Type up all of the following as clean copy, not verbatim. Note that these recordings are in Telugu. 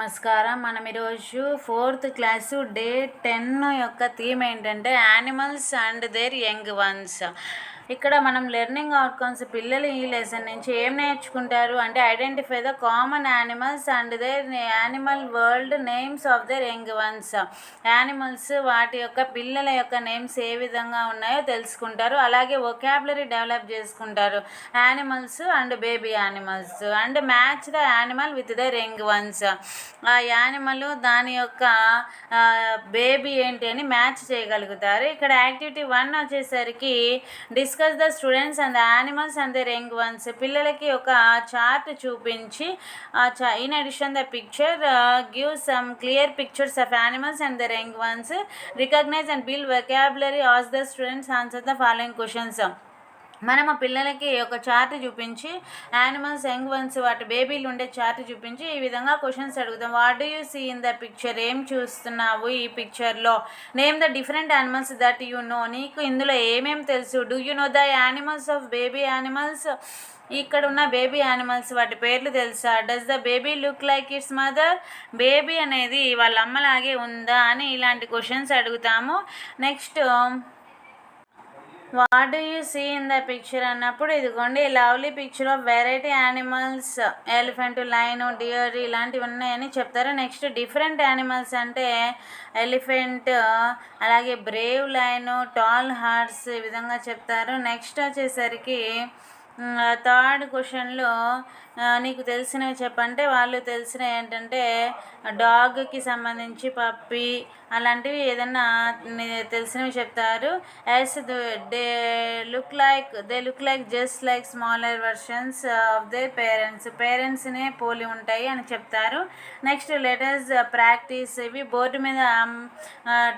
నమస్కారం. మనం ఈరోజు 4th క్లాసు డే 10 యొక్క థీమ్ ఏంటంటే animals and their young ones. ఇక్కడ మనం లెర్నింగ్ అవుట్కమ్స్ పిల్లలు ఈ లెసన్ నుంచి ఏం నేర్చుకుంటారు అంటే identify the common animals and their animal world names of their young ones. Animals వాటి యొక్క పిల్లల యొక్క నేమ్స్ ఏ విధంగా ఉన్నాయో తెలుసుకుంటారు. అలాగే వొకాబులరీ డెవలప్ చేసుకుంటారు. Animals and baby animals and match the animal with their young once. ఆ యానిమల్ దాని యొక్క బేబీ ఏంటి అని మ్యాచ్ చేయగలుగుతారు. ఇక్కడ యాక్టివిటీ 1 వచ్చేసరికి discuss the students and the animals and their young ones. పిల్లలకి ఒక చార్ట్ చూపించి in addition the picture give some clear pictures of animals and their young ones. Recognise and build vocabulary as the students answer the following questions. మనం ఆ పిల్లలకి ఒక చార్ట్ చూపించి యానిమల్స్ యంగ్ వన్స్ వాటి బేబీలు ఉండే చార్ట్ చూపించి ఈ విధంగా క్వశ్చన్స్ అడుగుతాం. What do you see in the picture? ఏం చూస్తున్నావు ఈ పిక్చర్లో? Name the different animals that you know. నీకు ఇందులో ఏమేమి తెలుసు? Do you know the animals of baby animals? ఇక్కడ ఉన్న బేబీ యానిమల్స్ వాటి పేర్లు తెలుసా? Does the baby look like its mother? Baby అనేది వాళ్ళ అమ్మలాగే ఉందా అని ఇలాంటి క్వశ్చన్స్ అడుగుతాము. Next what do you see in the picture అన్నప్పుడు ఇదిగోండి lovely picture of variety animals, elephant, line, dear ఇలాంటివి ఉన్నాయని చెప్తారు. నెక్స్ట్ డిఫరెంట్ యానిమల్స్ అంటే ఎలిఫెంట్, అలాగే బ్రేవ్ లైన్, టాల్ హార్స్ ఈ విధంగా చెప్తారు. నెక్స్ట్ వచ్చేసరికి థర్డ్ క్వశ్చన్లో నీకు తెలిసినవి చెప్పంటే వాళ్ళు తెలిసినవి ఏంటంటే డాగ్కి సంబంధించి పప్పి అలాంటివి ఏదన్నా తెలిసినవి చెప్తారు. Yes they look like just like smaller versions of they పేరెంట్స్నే పోలి ఉంటాయి అని చెప్తారు. Next letters practice. ఇవి బోర్డు మీద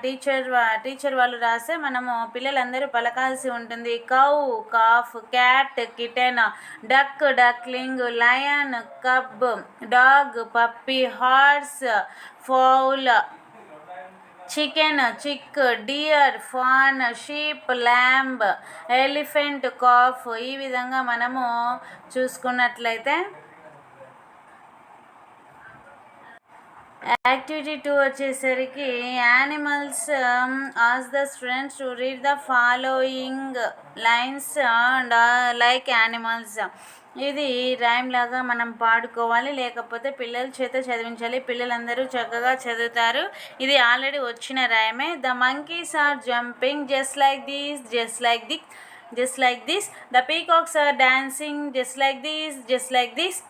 టీచర్ వాళ్ళు రాస్తే మనము పిల్లలందరూ పలకాల్సి ఉంటుంది. Cow, calf, cat, kitten, duck, duckling, lion, cub, dog, puppy, horse, fowl, chicken, chick, deer, fawn, sheep, lamb, elephant, calf. ఈ విధంగా మనము చూసుకున్నట్లయితే యాక్టివిటీ 2 వచ్చేసరికి animals ask the students to read the following lines like animals. ఇది రైమ్ లాగా మనం పాడుకోవాలి, లేకపోతే పిల్లల చేత చదివించాలి. పిల్లలందరూ చక్కగా చదువుతారు. ఇది ఆల్రెడీ వచ్చిన రైమే. The monkeys are jumping just like this, just like this. The peacocks are dancing just like this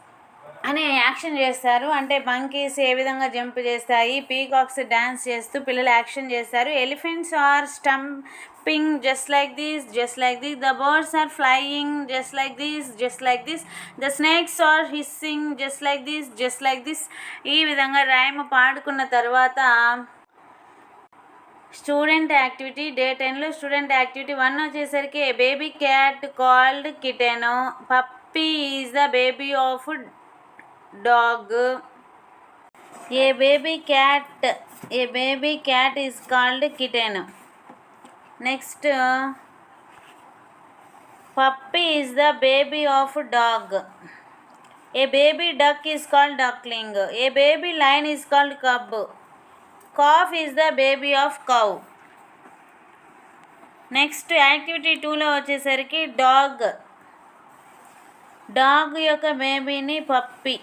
అని యాక్షన్ చేస్తారు. అంటే మంకీస్ ఏ విధంగా జంప్ చేస్తాయి, పీకాక్స్ డ్యాన్స్ చేస్తూ పిల్లలు యాక్షన్ చేస్తారు. Elephants are stomping just like this. The birds are flying just like this. The snakes are hissing just like this. ఈ విధంగా రైమ్ పాడుకున్న తర్వాత స్టూడెంట్ యాక్టివిటీ డే 10లో స్టూడెంట్ యాక్టివిటీ 1 వచ్చేసరికి baby cat called kitten. Puppy is the baby of dog. A baby cat is called kitten. Next, puppy is the baby of dog. A baby duck is called duckling. A baby lion is called cub. Calf is the baby of cow. Next, activity 2లో వచ్చేసరికి డాగ్ యొక్క బేబీని పప్పి,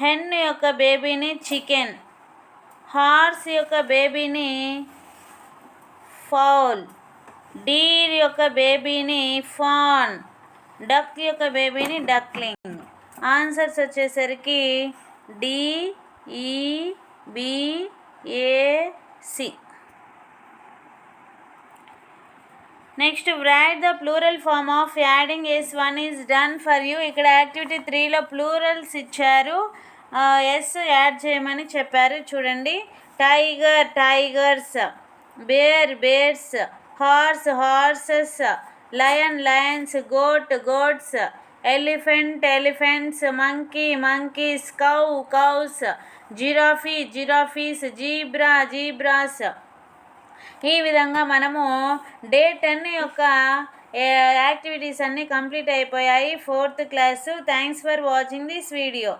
హెన్ యొక్క బేబీని చికెన్, హార్స్ యొక్క బేబీని ఫౌల్, డీర్ యొక్క బేబీని ఫాన్, డక్ యొక్క బేబీని డక్లింగ్. ఆన్సర్స్ వచ్చేసరికి DEBAC. Next write the plural form of adding S1 is done for you. ఇక్కడ యాక్టివిటీ 3లో ప్లూరల్స్ ఇచ్చారు, ఎస్ యాడ్ చేయమని చెప్పారు. చూడండి, tiger tigers, bear bears, horse horses, lion lions, goat goats, elephant elephants, monkey monkeys, cow cows, giraffe giraffes, zebra zebras. ఈ విధంగా మనము డే 10 యొక్క యాక్టివిటీస్ అన్నీ కంప్లీట్ అయిపోయాయి 4th class. Thanks for watching this video.